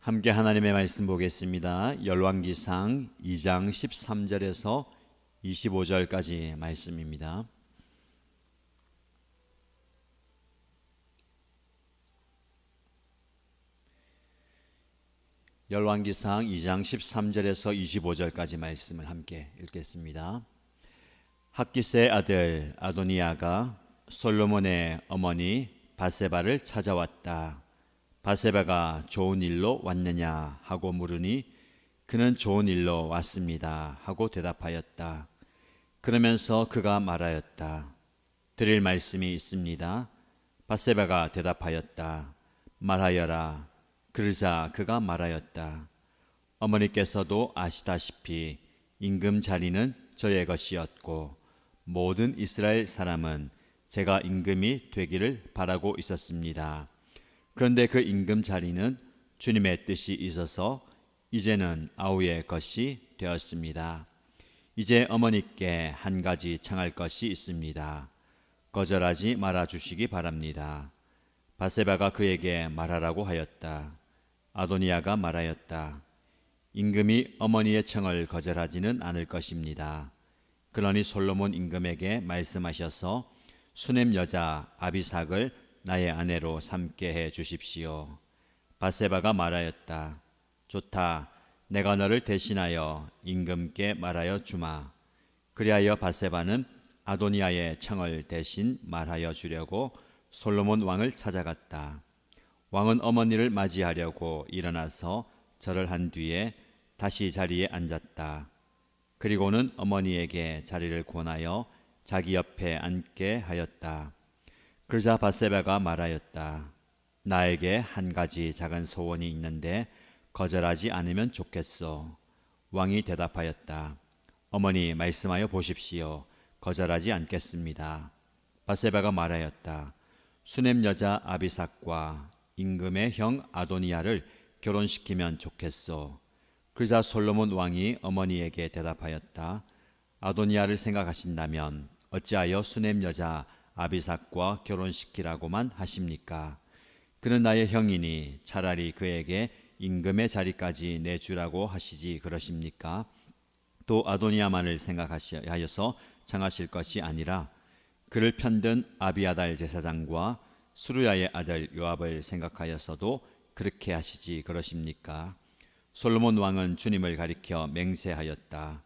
함께 하나님의 말씀 보겠습니다. 열왕기상 2장 13절에서 25절까지 말씀입니다. 열왕기상 2장 13절에서 25절까지 말씀을 함께 읽겠습니다. 학기스의 아들 아도니아가 솔로몬의 어머니 밧세바를 찾아왔다. 밧세바가 좋은 일로 왔느냐 하고 물으니 그는 좋은 일로 왔습니다 하고 대답하였다. 그러면서 그가 말하였다. 드릴 말씀이 있습니다. 밧세바가 대답하였다. 말하여라. 그러자 그가 말하였다. 어머니께서도 아시다시피 임금 자리는 저의 것이었고 모든 이스라엘 사람은 제가 임금이 되기를 바라고 있었습니다. 그런데 그 임금 자리는 주님의 뜻이 있어서 이제는 아우의 것이 되었습니다. 이제 어머니께 한 가지 청할 것이 있습니다. 거절하지 말아 주시기 바랍니다. 밧세바가 그에게 말하라고 하였다. 아도니아가 말하였다. 임금이 어머니의 청을 거절하지는 않을 것입니다. 그러니 솔로몬 임금에게 말씀하셔서 수넴 여자 아비삭을 나의 아내로 삼게 해 주십시오. 밧세바가 말하였다. 좋다. 내가 너를 대신하여 임금께 말하여 주마. 그리하여 밧세바는 아도니아의 청을 대신 말하여 주려고 솔로몬 왕을 찾아갔다. 왕은 어머니를 맞이하려고 일어나서 절을 한 뒤에 다시 자리에 앉았다. 그리고는 어머니에게 자리를 권하여 자기 옆에 앉게 하였다. 그러자 밧세바가 말하였다. 나에게 한 가지 작은 소원이 있는데 거절하지 않으면 좋겠소. 왕이 대답하였다. 어머니 말씀하여 보십시오. 거절하지 않겠습니다. 밧세바가 말하였다. 수넴 여자 아비삭과 임금의 형 아도니아를 결혼시키면 좋겠소. 그러자 솔로몬 왕이 어머니에게 대답하였다. 아도니아를 생각하신다면 어찌하여 수넴 여자 아비삭과 결혼시키라고만 하십니까? 그는 나의 형이니 차라리 그에게 임금의 자리까지 내주라고 하시지 그러십니까? 또 아도니아만을 생각하여서 청하실 것이 아니라 그를 편든 아비아달 제사장과 수르야의 아들 요압을 생각하여서도 그렇게 하시지 그러십니까? 솔로몬 왕은 주님을 가리켜 맹세하였다.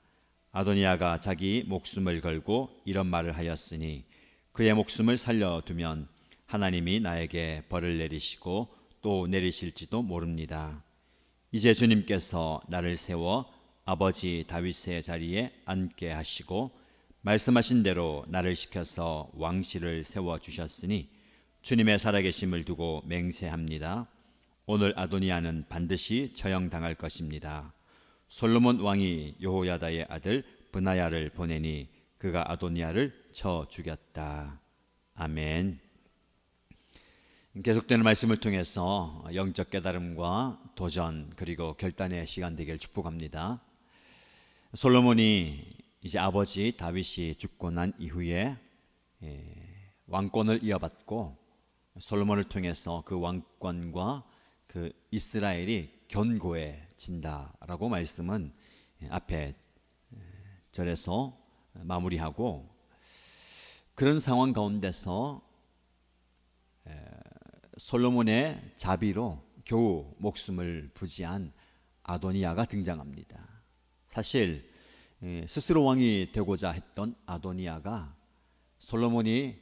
아도니아가 자기 목숨을 걸고 이런 말을 하였으니 그의 목숨을 살려두면 하나님이 나에게 벌을 내리시고 또 내리실지도 모릅니다. 이제 주님께서 나를 세워 아버지 다윗의 자리에 앉게 하시고 말씀하신 대로 나를 시켜서 왕실을 세워주셨으니 주님의 살아계심을 두고 맹세합니다. 오늘 아도니아는 반드시 처형당할 것입니다. 솔로몬 왕이 여호야다의 아들 브나야를 보내니 그가 아도니아를 쳐 죽였다. 아멘. 계속되는 말씀을 통해서 영적 깨달음과 도전 그리고 결단의 시간 되기를 축복합니다. 솔로몬이 이제 아버지 다윗이 죽고 난 이후에 왕권을 이어받고 솔로몬을 통해서 그 왕권과 그 이스라엘이 견고해진다라고 말씀은 앞에 절에서 마무리하고 그런 상황 가운데서 솔로몬의 자비로 겨우 목숨을 부지한 아도니아가 등장합니다. 사실 스스로 왕이 되고자 했던 아도니아가 솔로몬이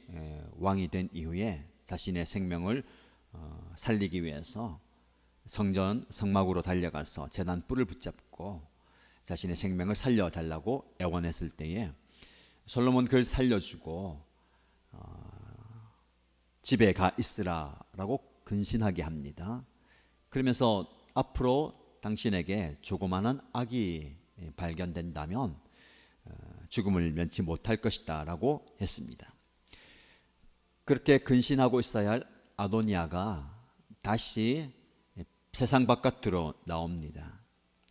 왕이 된 이후에 자신의 생명을 살리기 위해서 성전 성막으로 달려가서 제단 뿔을 붙잡고 자신의 생명을 살려달라고 애원했을 때에 솔로몬 그를 살려주고 집에 가 있으라라고 근신하게 합니다. 그러면서 앞으로 당신에게 조그마한 악이 발견된다면 죽음을 면치 못할 것이다 라고 했습니다. 그렇게 근신하고 있어야 할 아도니아가 다시 세상 바깥으로 나옵니다.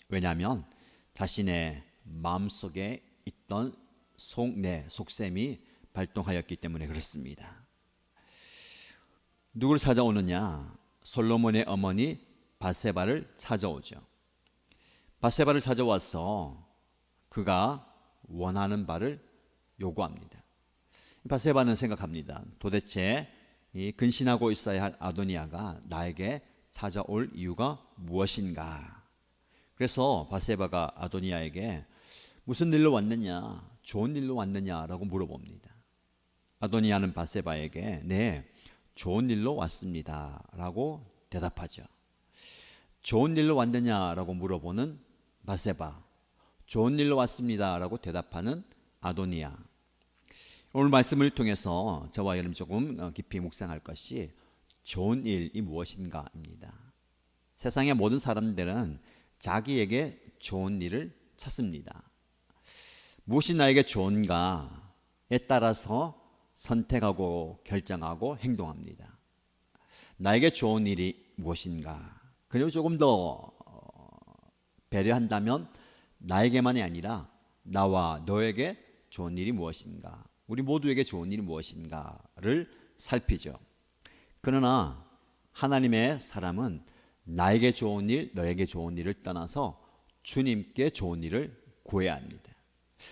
왜냐하면 자신의 마음속에 있던 속셈이 발동하였기 때문에 그렇습니다. 누구를 찾아오느냐? 솔로몬의 어머니 밧세바를 찾아오죠. 밧세바를 찾아와서 그가 원하는 바를 요구합니다. 밧세바는 생각합니다. 도대체 이 근신하고 있어야 할 아도니아가 나에게 찾아올 이유가 무엇인가? 그래서 밧세바가 아도니아에게 무슨 일로 왔느냐, 좋은 일로 왔느냐라고 물어봅니다. 아도니아는 밧세바에게 네, 좋은 일로 왔습니다라고 대답하죠. 좋은 일로 왔느냐라고 물어보는 밧세바, 좋은 일로 왔습니다라고 대답하는 아도니아. 오늘 말씀을 통해서 저와 여러분 조금 깊이 묵상할 것이 좋은 일이 무엇인가입니다. 세상의 모든 사람들은 자기에게 좋은 일을 찾습니다. 무엇이 나에게 좋은가에 따라서 선택하고 결정하고 행동합니다. 나에게 좋은 일이 무엇인가? 그리고 조금 더 배려한다면 나에게만이 아니라 나와 너에게 좋은 일이 무엇인가? 우리 모두에게 좋은 일이 무엇인가를 살피죠. 그러나 하나님의 사람은 나에게 좋은 일, 너에게 좋은 일을 떠나서 주님께 좋은 일을 구해야 합니다.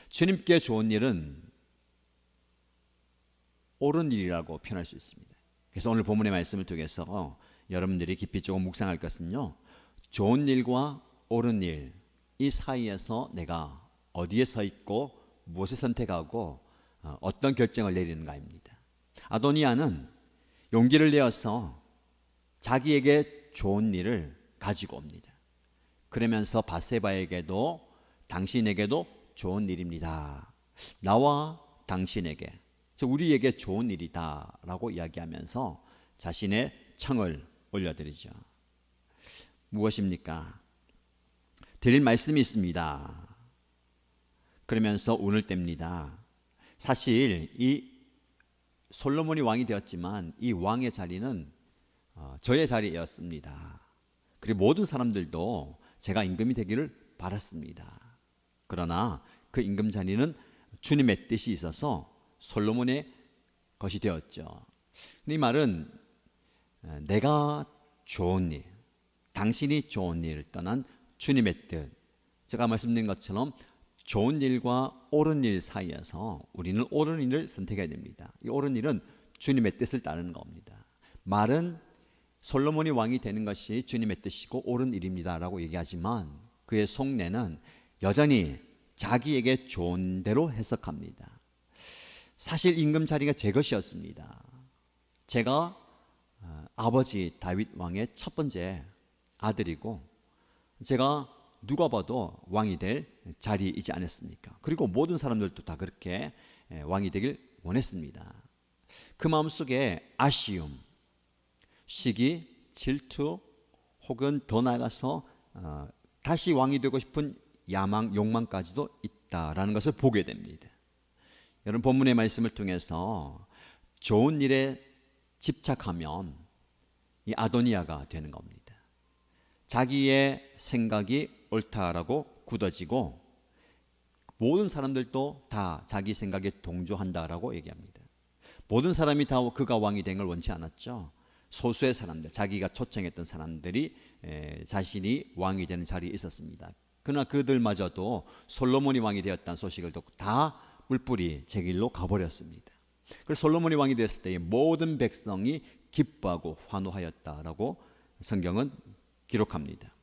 주님께 좋은 일은 옳은 일이라고 표현할 수 있습니다. 그래서 오늘 본문의 말씀을 통해서 여러분들이 깊이 조금 묵상할 것은요, 좋은 일과 옳은 일, 이 사이에서 내가 어디에 서 있고 무엇을 선택하고 어떤 결정을 내리는가입니다. 아도니아는 용기를 내어서 자기에게 좋은 일을 가지고 옵니다. 그러면서 밧세바에게도 당신에게도 좋은 일입니다. 나와 당신에게, 즉 우리에게 좋은 일이다 라고 이야기하면서 자신의 청을 올려드리죠. 무엇입니까? 드릴 말씀이 있습니다. 그러면서 운을 뗍니다. 사실 이 솔로몬이 왕이 되었지만 이 왕의 자리는 저의 자리였습니다. 그리고 모든 사람들도 제가 임금이 되기를 바랐습니다. 그러나 그 임금 자리는 주님의 뜻이 있어서 솔로몬의 것이 되었죠. 이 말은 내가 좋은 일, 당신이 좋은 일을 떠난 주님의 뜻, 제가 말씀드린 것처럼 좋은 일과 옳은 일 사이에서 우리는 옳은 일을 선택해야 됩니다. 이 옳은 일은 주님의 뜻을 따르는 겁니다. 말은 솔로몬이 왕이 되는 것이 주님의 뜻이고 옳은 일입니다 라고 얘기하지만 그의 속내는 여전히 자기에게 좋은 대로 해석합니다. 사실 임금 자리가 제 것이었습니다. 제가 아버지 다윗 왕의 첫 번째 아들이고 제가 누가 봐도 왕이 될 자리이지 않았습니까? 그리고 모든 사람들도 다 그렇게 왕이 되길 원했습니다. 그 마음속에 아쉬움, 시기, 질투 혹은 더 나아가서 다시 왕이 되고 싶은 야망, 욕망까지도 있다라는 것을 보게 됩니다. 여러분 본문의 말씀을 통해서 좋은 일에 집착하면 이 아도니아가 되는 겁니다. 자기의 생각이 옳다라고 굳어지고 모든 사람들도 다 자기 생각에 동조한다라고 얘기합니다. 모든 사람이 다 그가 왕이 된 걸 원치 않았죠. 소수의 사람들, 자기가 초청했던 사람들이 자신이 왕이 되는 자리에 있었습니다. 그러나 그들마저도 솔로몬이 왕이 되었다는 소식을 듣고 다 뿔뿔이 제 길로 가버렸습니다. 그래서 솔로몬이 왕이 됐을 때 모든 백성이 기뻐하고 환호하였다라고 성경은 기록합니다.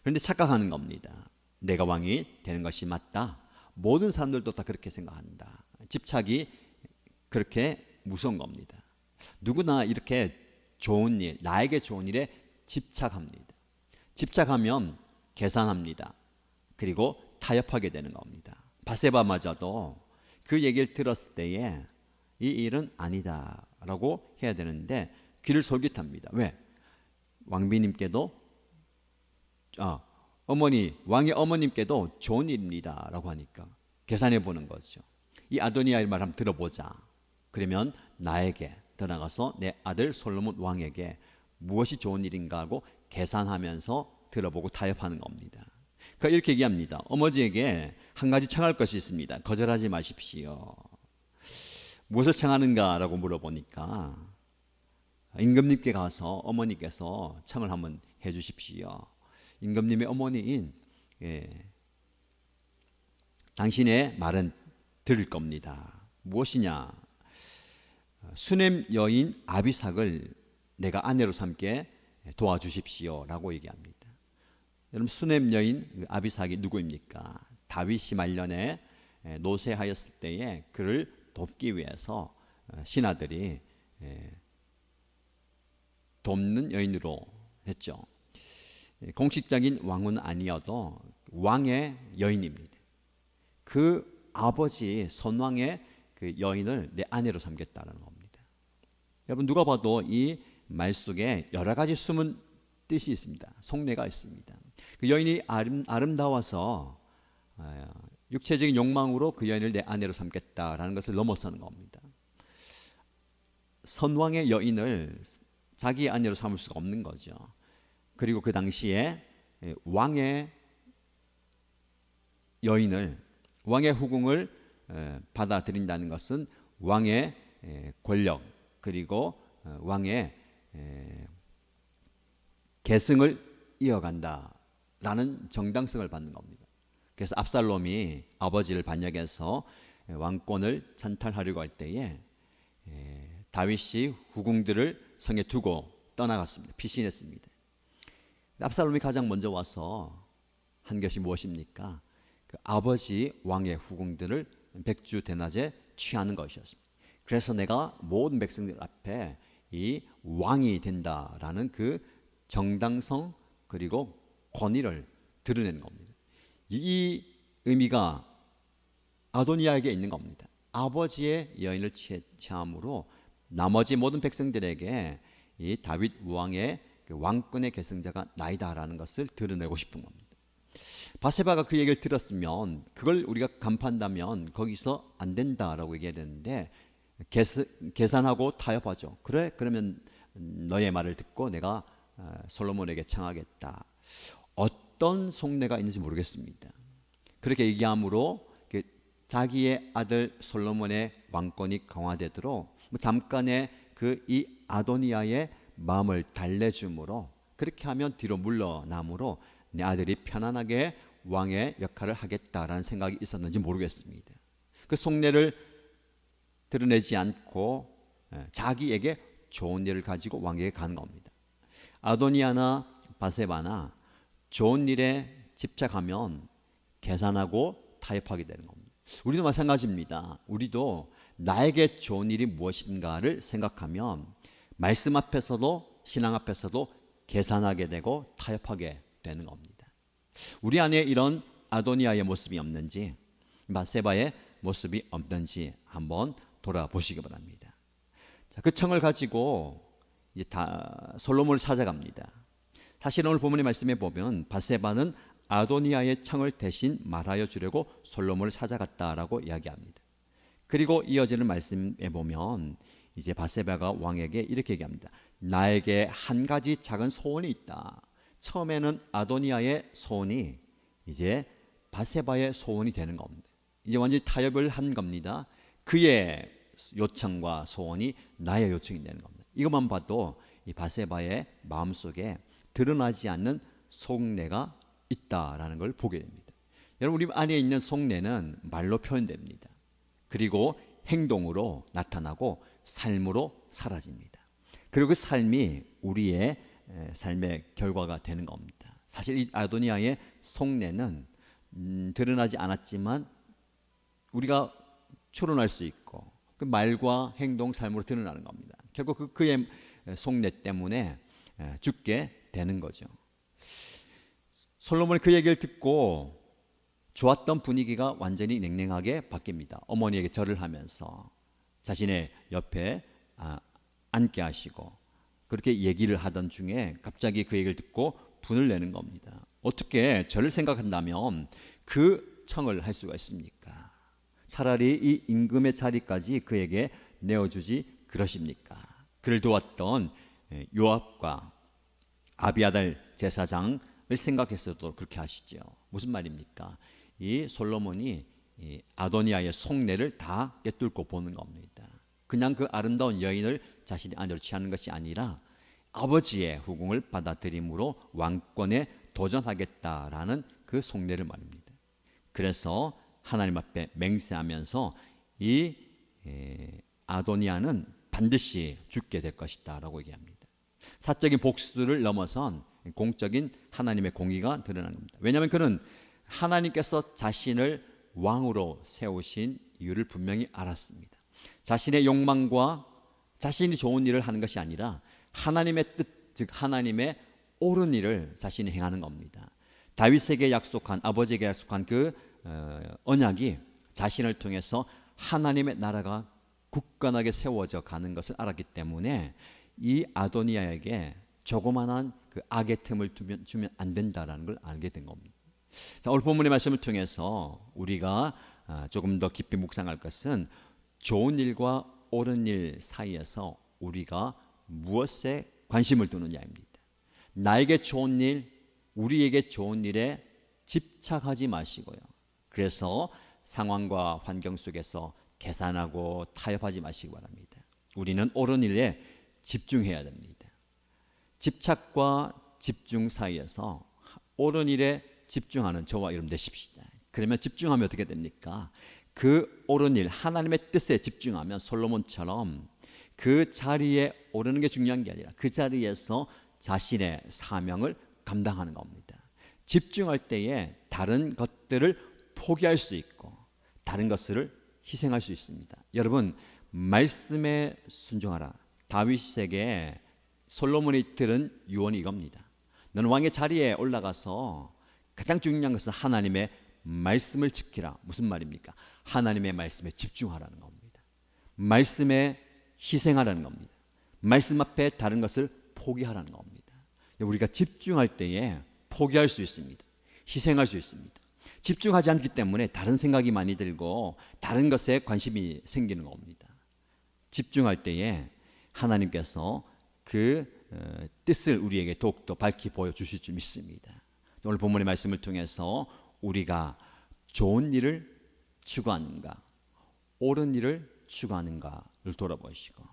그런데 착각하는 겁니다. 내가 왕이 되는 것이 맞다. 모든 사람들도 다 그렇게 생각한다. 집착이 그렇게 무서운 겁니다. 누구나 이렇게 좋은 일, 나에게 좋은 일에 집착합니다. 집착하면 계산합니다. 그리고 타협하게 되는 겁니다. 밧세바마저도 그 얘기를 들었을 때에 이 일은 아니다라고 해야 되는데 귀를 솔깃합니다. 왜? 왕비님께도 왕의 어머님께도 좋은 일입니다라고 하니까 계산해 보는 거죠. 이 아도니아의 말 한번 들어보자. 그러면 나에게 더 나가서 내 아들 솔로몬 왕에게 무엇이 좋은 일인가 하고 계산하면서 들어보고 타협하는 겁니다. 그러니까 이렇게 얘기합니다. 어머니에게 한 가지 청할 것이 있습니다. 거절하지 마십시오. 무엇을 청하는가 라고 물어보니까 임금님께 가서 어머니께서 청을 한번 주십시오. 임금님의 어머니인 당신의 말은 들을 겁니다. 무엇이냐? 수넴 여인 아비삭을 내가 아내로 삼게 도와주십시오 라고 얘기합니다. 여러분, 수넴 여인 아비삭이 누구입니까? 다윗이 말년에 노쇠하였을 때에 그를 돕기 위해서 신하들이 돕는 여인으로 했죠. 공식적인 왕은 아니어도 왕의 여인입니다. 그 아버지 선왕의 그 여인을 내 아내로 삼겠다는 겁니다. 여러분, 누가 봐도 이 말 속에 여러 가지 숨은 뜻이 있습니다. 속내가 있습니다. 그 여인이 아름다워서 육체적인 욕망으로 그 여인을 내 아내로 삼겠다라는 것을 넘어서는 겁니다. 선왕의 여인을 자기 아내로 삼을 수가 없는 거죠. 그리고 그 당시에 왕의 여인을, 왕의 후궁을 받아들인다는 것은 왕의 권력 그리고 왕의 계승을 이어간다라는 정당성을 받는 겁니다. 그래서 압살롬이 아버지를 반역해서 왕권을 찬탈하려고 할 때에 다윗이 후궁들을 성에 두고 떠나갔습니다. 피신했습니다. 압살롬이 가장 먼저 와서 한 것이 무엇입니까? 그 아버지 왕의 후궁들을 백주 대낮에 취하는 것이었습니다. 그래서 내가 모든 백성들 앞에 이 왕이 된다라는 그 정당성 그리고 권위를 드러내는 겁니다. 이 의미가 아도니아에게 있는 겁니다. 아버지의 여인을 취함으로 나머지 모든 백성들에게 이 다윗 왕의 그 왕권의 계승자가 나이다라는 것을 드러내고 싶은 겁니다. 바세바가 그 얘기를 들었으면 그걸 우리가 간파한다면 거기서 안 된다라고 얘기해야 되는데 계산하고 타협하죠. 그래? 그러면 너의 말을 듣고 내가 솔로몬에게 청하겠다. 어떤 속내가 있는지 모르겠습니다. 그렇게 얘기함으로 자기의 아들 솔로몬의 왕권이 강화되도록 잠깐의 그 이 아도니아의 마음을 달래줌으로, 그렇게 하면 뒤로 물러남으로 내 아들이 편안하게 왕의 역할을 하겠다라는 생각이 있었는지 모르겠습니다. 그 속내를 드러내지 않고 자기에게 좋은 일을 가지고 왕에게 가는 겁니다. 아도니아나 바세바나 좋은 일에 집착하면 계산하고 타협하게 되는 겁니다. 우리도 마찬가지입니다. 우리도 나에게 좋은 일이 무엇인가를 생각하면 말씀 앞에서도 신앙 앞에서도 계산하게 되고 타협하게 되는 겁니다. 우리 안에 이런 아도니아의 모습이 없는지, 바세바의 모습이 없는지 한번 돌아보시기 바랍니다. 자, 그 청을 가지고 이제 솔로몬을 찾아갑니다. 사실 오늘 본문의 말씀에 보면 바세바는 아도니아의 청을 대신 말하여 주려고 솔로몬을 찾아갔다라고 이야기합니다. 그리고 이어지는 말씀에 보면 이제 바세바가 왕에게 이렇게 얘기합니다. 나에게 한 가지 작은 소원이 있다. 처음에는 아도니아의 소원이 이제 바세바의 소원이 되는 겁니다. 이제 완전히 타협을 한 겁니다. 그의 요청과 소원이 나의 요청이 되는 겁니다. 이것만 봐도 이 바세바의 마음속에 드러나지 않는 속내가 있다라는 걸 보게 됩니다. 여러분, 우리 안에 있는 속내는 말로 표현됩니다. 그리고 행동으로 나타나고 삶으로 사라집니다. 그리고 그 삶이 우리의 삶의 결과가 되는 겁니다. 사실 이 아도니아의 속내는 드러나지 않았지만 우리가 추론할 수 있고 그 말과 행동, 삶으로 드러나는 겁니다. 결국 그의 속내 때문에 죽게 되는 거죠. 솔로몬이 그 얘기를 듣고 좋았던 분위기가 완전히 냉랭하게 바뀝니다. 어머니에게 절을 하면서 자신의 옆에 앉게 하시고 그렇게 얘기를 하던 중에 갑자기 그 얘기를 듣고 분을 내는 겁니다. 어떻게 저를 생각한다면 그 청을 할 수가 있습니까? 차라리 이 임금의 자리까지 그에게 내어주지 그러십니까? 그를 도왔던 요압과 아비아달 제사장을 생각했어도 그렇게 하시죠. 무슨 말입니까? 이 솔로몬이 이 아도니아의 속내를 다 꿰뚫고 보는 겁니다. 그냥 그 아름다운 여인을 자신의 아내로 취하는 것이 아니라 아버지의 후궁을 받아들임으로 왕권에 도전하겠다라는 그 속내를 말입니다. 그래서 하나님 앞에 맹세하면서 이 아도니아는 반드시 죽게 될 것이다 라고 얘기합니다. 사적인 복수를 넘어선 공적인 하나님의 공의가 드러난 겁니다. 왜냐하면 그는 하나님께서 자신을 왕으로 세우신 이유를 분명히 알았습니다. 자신의 욕망과 자신이 좋은 일을 하는 것이 아니라 하나님의 뜻, 즉 하나님의 옳은 일을 자신이 행하는 겁니다. 다윗에게 약속한, 아버지에게 약속한 그 언약이 자신을 통해서 하나님의 나라가 굳건하게 세워져 가는 것을 알았기 때문에 이 아도니아에게 조그만한 그 악의 틈을 주면 안 된다라는 걸 알게 된 겁니다. 자, 오늘 본문의 말씀을 통해서 우리가 조금 더 깊이 묵상할 것은 좋은 일과 옳은 일 사이에서 우리가 무엇에 관심을 두느냐입니다. 나에게 좋은 일, 우리에게 좋은 일에 집착하지 마시고요. 그래서 상황과 환경 속에서 계산하고 타협하지 마시기 바랍니다. 우리는 옳은 일에 집중해야 됩니다. 집착과 집중 사이에서 옳은 일에 집중하는 저와 여러분 되십시다. 그러면 집중하면 어떻게 됩니까? 그 옳은 일, 하나님의 뜻에 집중하면 솔로몬처럼 그 자리에 오르는 게 중요한 게 아니라 그 자리에서 자신의 사명을 감당하는 겁니다. 집중할 때에 다른 것들을 포기할 수 있고 다른 것들을 희생할 수 있습니다. 여러분, 말씀에 순종하라. 다윗에게 솔로몬이 들은 유언이 이겁니다. 너는 왕의 자리에 올라가서 가장 중요한 것은 하나님의 말씀을 지키라. 무슨 말입니까? 하나님의 말씀에 집중하라는 겁니다. 말씀에 희생하라는 겁니다. 말씀 앞에 다른 것을 포기하라는 겁니다. 우리가 집중할 때에 포기할 수 있습니다. 희생할 수 있습니다. 집중하지 않기 때문에 다른 생각이 많이 들고 다른 것에 관심이 생기는 겁니다. 집중할 때에 하나님께서 그 뜻을 우리에게 더욱더 밝히 보여주실 줄 믿습니다. 오늘 본문의 말씀을 통해서 우리가 좋은 일을 추구하는가, 옳은 일을 추구하는가를 돌아보시고,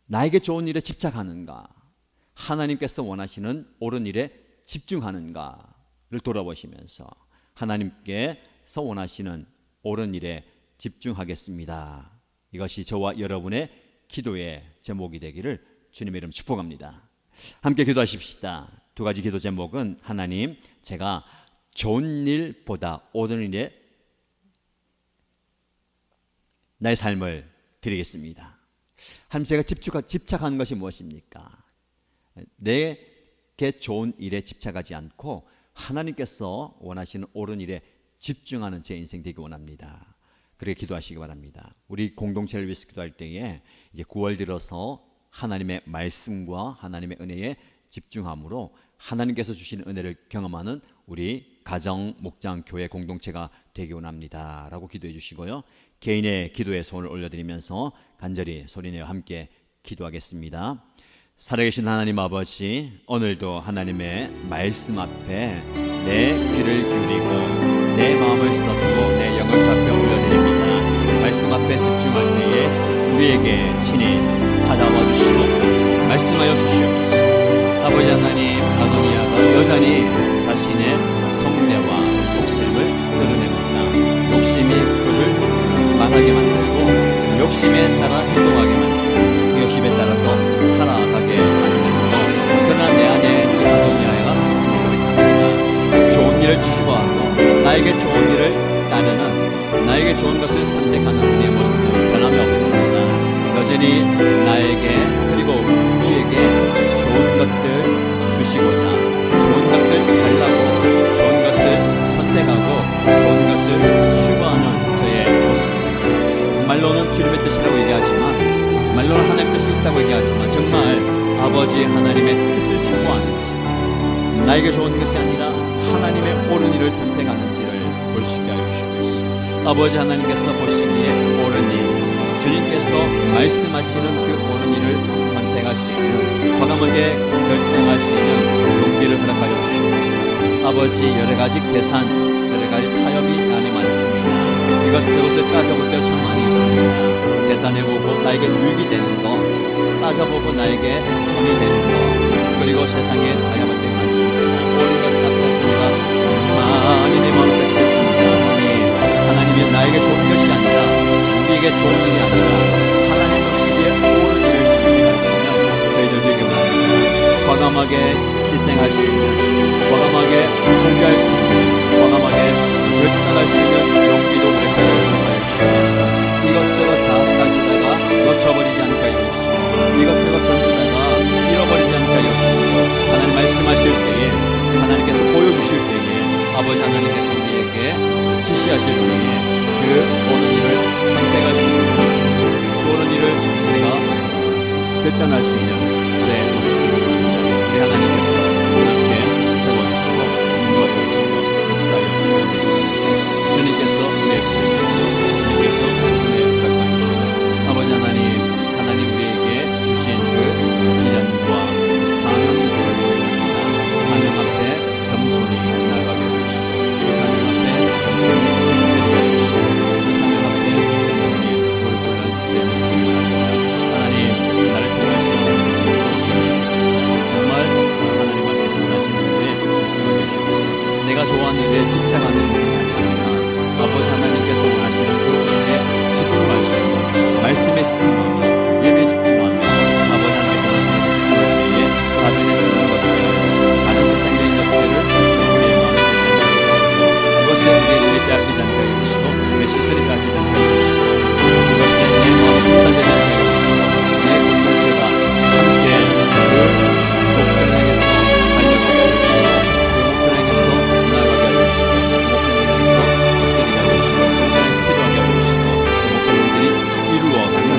나에게 좋은 일에 집착하는가, 하나님께서 원하시는 옳은 일에 집중하는가를 돌아보시면서 하나님께서 원하시는 옳은 일에 집중하겠습니다. 이것이 저와 여러분의 기도의 제목이 되기를 주님의 이름 축복합니다. 함께 기도하십시다. 두 가지 기도 제목은 하나님, 제가 좋은 일보다 옳은 일에 나의 삶을 드리겠습니다. 하나님, 제가 집착하는 것이 무엇입니까? 내게 좋은 일에 집착하지 않고 하나님께서 원하시는 옳은 일에 집중하는 제 인생 되기 원합니다. 그렇게 기도하시기 바랍니다. 우리 공동체를 위해서 기도할 때에 이제 9월 들어서 하나님의 말씀과 하나님의 은혜에 집중함으로 하나님께서 주시는 은혜를 경험하는 우리 가정, 목장, 교회 공동체가 되기 원합니다 라고 기도해 주시고요, 개인의 기도에 손을 올려드리면서 간절히 소리내어 함께 기도하겠습니다. 살아계신 하나님 아버지, 오늘도 하나님의 말씀 앞에 내 귀를 기울이고 내 마음을 쏟고 내 영을 주 앞에 올려드립니다. 말씀 앞에 집중할 때에 우리에게 친히 찾아와 주시고 말씀하여 주시옵소서. 아버지 하나님, 아도니아가 여전히 자신의 속내와 속셈을 드러냅니다. 욕심이 그를 망하게 만들고 욕심에 따라 행동하게 만들고 그 욕심에 따라서 살아가게 만들고, 그러나 내 안에 아도니아가 있습니다. 좋은 일을 추구하고 나에게 좋은 일을 따르는, 나에게 좋은 것을 선택하는 우리의 모습 변함이 없습니다. 여전히 나에게 그리고 우리에게 좋은 것들 주시고자, 좋은 것들 달라고, 좋은 것을 선택하고 좋은 것을 추구하는 저의 모습입니다. 말로는 주님의 뜻이라고 얘기하지만, 말로는 하나님의 뜻이 있다고 얘기하지만, 정말 아버지 하나님의 뜻을 추구하는지, 나에게 좋은 것이 아니라 하나님의 옳은 일을 선택하는지를 볼 수 있게 하여 주시옵소서. 아버지 하나님께서 보시기에 옳은 일, 주님께서 말씀하시는 그 옳은 일을 선택할 수 있는, 과감하게 결정할 수 있는 용기를 허락하여 주시옵소서. 아버지, 여러 가지 계산, 여러 가지 타협이 안에 많습니다. 이것을 저것을 따져볼 때가 참 많이 있습니다. 계산해보고 나에게 유익이 되는 거 따져보고 나에게 손이 되는 것, 그리고 세상에 다양한 것들이 많습니다. 모든 것을 다 뺐습니다. 많이 내 마음을 뺐습니다. 하나님이 나에게 좋은 것이 아니라, 우리에게 좋은 일이 아니라 하나님 보시기에 옳은 일을 선택하시면 저희들에게 말합니다. 과감하게 희생할 수 있는, 과감하게 포기할 수 있는, 과감하게 결단할 수 있는 용기도 우리에게 주옵소서. 이것저것 다 가지다가 놓쳐버리지 않게 해주시고, 이것저것 던지다가 잃어버리지 않게 해주시고, 하나님 말씀하실 때에, 하나님께서 보여주실 때에, 아버지 하나님께서 우리에게 지시하실 때에 그 옳은 일을 선택할 수 있는, 그 옳은 일을 우리가 결단할 수 있는 내 모습입니다. 우리 하나님께서 이렇게 세워주시고 인도하여주시고 인도하여 주시면 됩니다. 주님께서 내 주님께서 내 부탁받으시고, 아버지 하나님 우리에게 주신 그 비전과 사명이 있어야 사명 앞에 겸손히 나아가게 해주시고, 그 사명 앞에 겸손히 해주시고, 그 사명 앞에 겸손히 돌보는 내 모습이 원합니다. 하나님 나를 통하시고 정말 하나님 앞에 전하시는데 내가 좋아하는 일에 집착하는 인생이 아니라 아버지 하나님께서 원하시는 그 일에 집중하시고 말씀에 집중하며 예배에 집중하며 아버지 하나님께서 원하시는 때에 다른 일을 것들, 다른 세상적인 것들을 우리의 마음에 그것에 우리의 눈이 빼앗기지 않게 해주시고 내 시선이 빼앗기지 않게 해주시고 그것에 내 마음이 분산되지 않게 해주시고 내 공동체가 함께 그 목표를 향해서 달려가게 해주시고 그 목표를 향해서 나아가게 해주시고 그 목표를 향해서 엎드리게 해주시고 성장해서 기도하게 해주시고 그 목표들이 이루어가는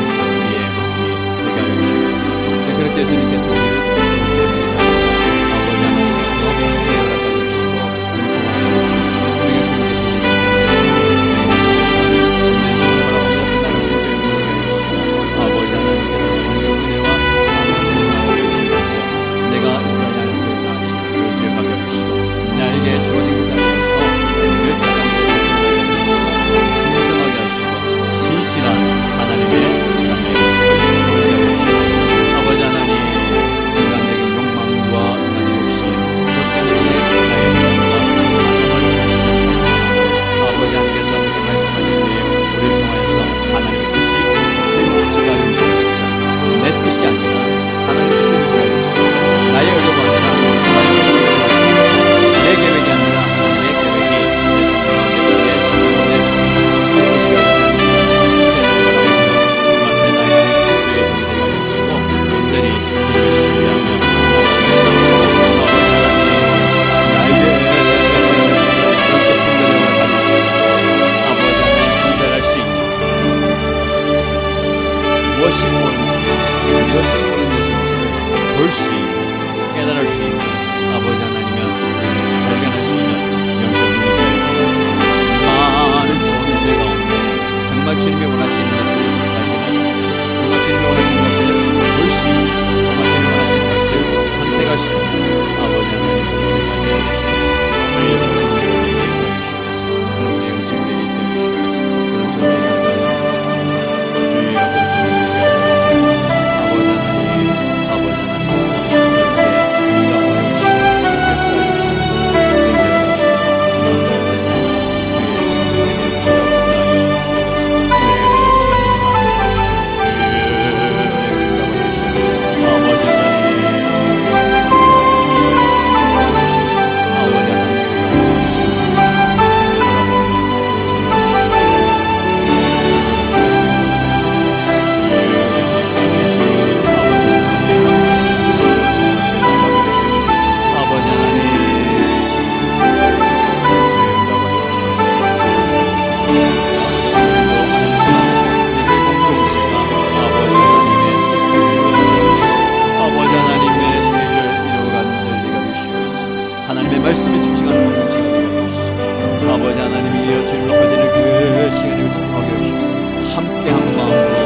우리의 모습이 되게 하여 주시옵소서. 그렇게 주님께서 우리를 도와주십니다. 아버지 하나님께서 깨어나게 해주시고 긍정하여 주시고 우리가 주님께서 아버지 하나님께서 주시는 은혜와 사랑을 주시옵소서. 내가 있어야 하는 그 자리를 기억하게 해주시고 나에게 주어진 그 자리에서 충성하게 하시고 신실한 하나님의 자녀의 모습을 보게 하시고 아버지 하나님 인간적인 욕망과 인간의 욕심 그 때문에 나의 욕망과 아버지 하나님께서 우리에게 말씀하신 때에 우리를 통하여서 하나님의 뜻이 이루어지게 하여 주시옵소서. 내 뜻이 아니라 하나님의 뜻을 이루게 하여 주시고 나의 의도가 아니라 하나님의 의도가 하여 내 계획이 아니라 하나님의 계획이 내 삶 가운데 내 뜻이 무엇이 옳은지 볼 수 있고 깨달을 수 있는 아버지 하나님의 은혜를 발견할 수 있는 영적 눈이 많은 좋은 은혜 가운데 정말 주님이 원하시는 것을 발견하시고 정말 주님이 원하시는 것을 볼 수 있고 정말 주님이 원하시는 것을 선택할 수 있는 아버지 하나님의 은혜가 되어주시고 저희의 영적들이 되어주시면서 그런 우리의 영적들이 되어주시면서 그런 저희의 말씀에 집중하는 모든 시간이 되어주시고 아버지 하나님이 주님 높아지는 그 시간에 집중하게 해주십시오. 함께 한 마음으로